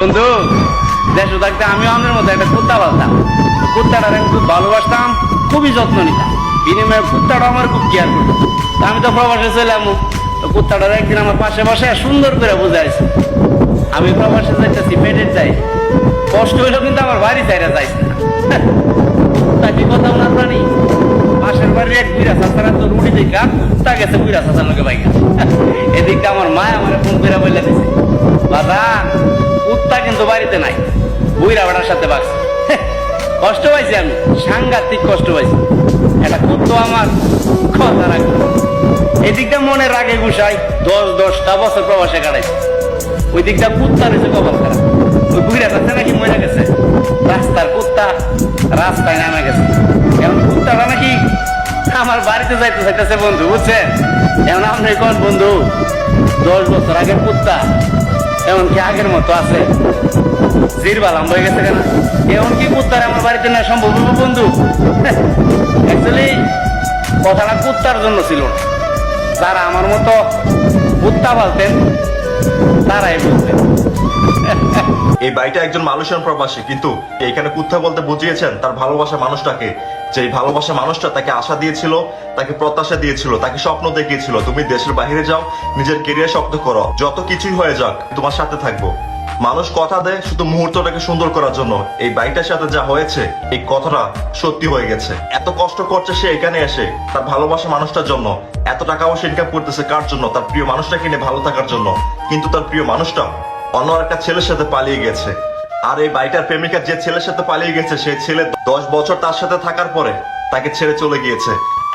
বন্ধু দেশে থাকতে আমিও আপনার মতো একটা কুত্তা পালতাম। কুত্তাটার আমি খুব ভালোবাসতাম, খুবই যত্ন নিতাম। বিনিময়ে কুত্তাটা আমার খুব কেয়ার করতো। আমি তো প্রবাসে চলে আমু, কুত্তাটার একদিন আমার পাশে বসে সুন্দর করে বুঝাইছে আমি প্রবাসে যাইতেছি, পেটের চাই, কষ্ট হইলেও কিন্তু আমার বাড়ি চাইরা যাইছে না। কুত্তা কি কথা ওনার প্রাণী, পাশের বাড়ির এক বুড়া চাচারা তো রুটি দেখা কুত্তা গেছে বুড়া চাচার লোকে বাইকা। এদিকে আমার মা আমার ফোন করে বলে দিছে, বাবা কুত্তা কিন্তু বাড়িতে নাই, বুড়া বেড়ার সাথে বাঁচছে। কষ্ট পাইছি আমি, সাংঘাতিক কষ্ট পাইছি। একটা কুত্তো আমার কথা রাখবে। এদিকটা মনে রাগে গুছাই 10-10টা বছর প্রবাসে কাটাইছে। ওই দিকটা কুত্তা রয়েছে কপাল খারাপ। ওই বুড়া চাচা নাকি মরে গেছে, রাস্তার কুত্তা রাস্তায় নামে গেছে। এখন কুত্তাটা নাকি আমার বাড়িতে যাইতে চাইতেছে বন্ধু, বুঝছেন? এখন আপনি কোন বন্ধু 10 বছর আগের কুত্তা এমন কি আগের মতো আছে? জিরবালাম হয়ে গেছে কেন? এমন কি কুত্তার আমার বাড়িতে না সম্ভব বন্ধু? অ্যাকচুয়ালি কথাটা কুত্তার জন্য ছিল না, যারা আমার মতো কুত্তা পালতেন তারাই বুঝতেন। এই ভাইটা একজন মালয়েশিয়ান প্রবাসী, কিন্তু এখানে কুত্তা বলতে বুঝিয়েছেন তার ভালোবাসা মানুষটাকে। যে ভালোবাসা মানুষটা তাকে আশা দিয়েছিল, তাকে প্রত্যাশা দিয়েছিল, তাকে স্বপ্ন দেখিয়েছিল তুমি দেশের বাইরে যাও, নিজের কেরিয়ার শক্ত করো, যত কিছুই হয়ে যাক তোমার সাথে থাকবো। মানুষ কথা দেয় শুধু মুহূর্তটাকে সুন্দর করার জন্য। এই ভাইটার সাথে যা হয়েছে, এই কথাটা সত্যি হয়ে গেছে। এত কষ্ট করছে সে এখানে এসে তার ভালোবাসা মানুষটার জন্য, এত টাকাও সে ইনকাম করতেছে কার জন্য? তার প্রিয় মানুষটাকে নিয়ে ভালো থাকার জন্য। কিন্তু তার প্রিয় মানুষটা অন্য একটা ছেলের সাথে পালিয়ে গেছে। আর এই বাইটার প্রেমিকা যে ছেলের সাথে পালিয়ে গেছে, সেই ছেলে 10 বছর তার সাথে থাকার পরে তাকে ছেড়ে চলে গিয়েছে।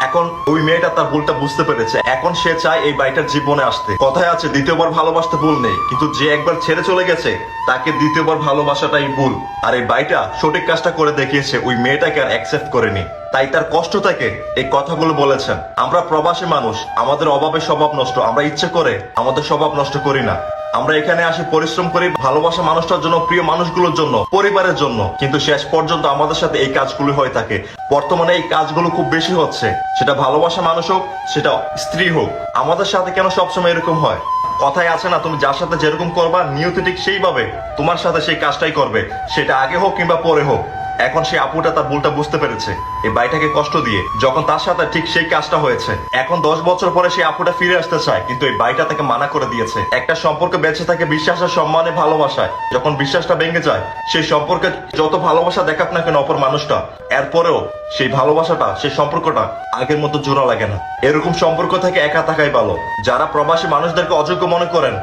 এখন ওই মেয়েটা তার ভুলটা বুঝতে পেরেছে, এখন সে চায় এই বাইটার জীবনে আসতে। কথায় আছে দ্বিতীয়বার ভালোবাসতে ভুল নেই, কিন্তু যে একবার ছেড়ে চলে গেছে তাকে দ্বিতীয়বার ভালোবাসাটাই ভুল। আর এই বাইটা সঠিক কাজটা করে দেখিয়েছে, ওই মেয়েটাকে আর অ্যাকসেপ্ট করেনি। তাই তার কষ্ট থেকে এই কথাগুলো বলেছেন। আমরা প্রবাসী মানুষ, আমাদের অভাবে স্বভাব নষ্ট, আমরা ইচ্ছে করে আমাদের স্বভাব নষ্ট করি না। আমরা এখানে আসি, পরিশ্রম করি ভালোবাসা মানুষটার জন্য, প্রিয় মানুষগুলোর জন্য, পরিবারের জন্য, কিন্তু শেষ পর্যন্ত আমাদের সাথে এই কাজগুলো হয়ে থাকে। বর্তমানে এই কাজগুলো খুব বেশি হচ্ছে, সেটা ভালোবাসা মানুষ হোক, সেটা স্ত্রী হোক। আমাদের সাথে কেন সবসময় এরকম হয়? কথায় আছে না, তুমি যার সাথে যেরকম করবা নিয়তি ঠিক সেইভাবে তোমার সাথে সেই কাজটাই করবে, সেটা আগে হোক কিংবা পরে হোক। এখন সেই আপুটা তার ভুলটা বুঝতে পেরেছে, এই ভাইটাকে কষ্ট দিয়ে যখন তার সাথে ঠিক সেই কাজটা হয়েছে। এখন 10 বছর পরে সেই আপুটা ফিরে আসতে চায়, কিন্তু এই ভাইটা তাকে মানা করে দিয়েছে। একটা সম্পর্ক বেঁচে থাকে বিশ্বাসের, সম্মানে, ভালোবাসায়। যখন বিশ্বাসটা ভেঙে যায়, সেই সম্পর্কে যত ভালোবাসা দেখাক না কেন অপর মানুষটা, এরপরেও সেই ভালোবাসাটা, সেই সম্পর্কটা আগের মতো জোড়া লাগে না। এরকম সম্পর্ক থেকে একা থাকাই ভালো। যারা প্রবাসী মানুষদেরকে অযোগ্য মনে করেন,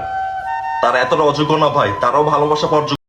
তারা এতটা অযোগ্য না ভাই, তারাও ভালোবাসা পাওয়ার যোগ্য।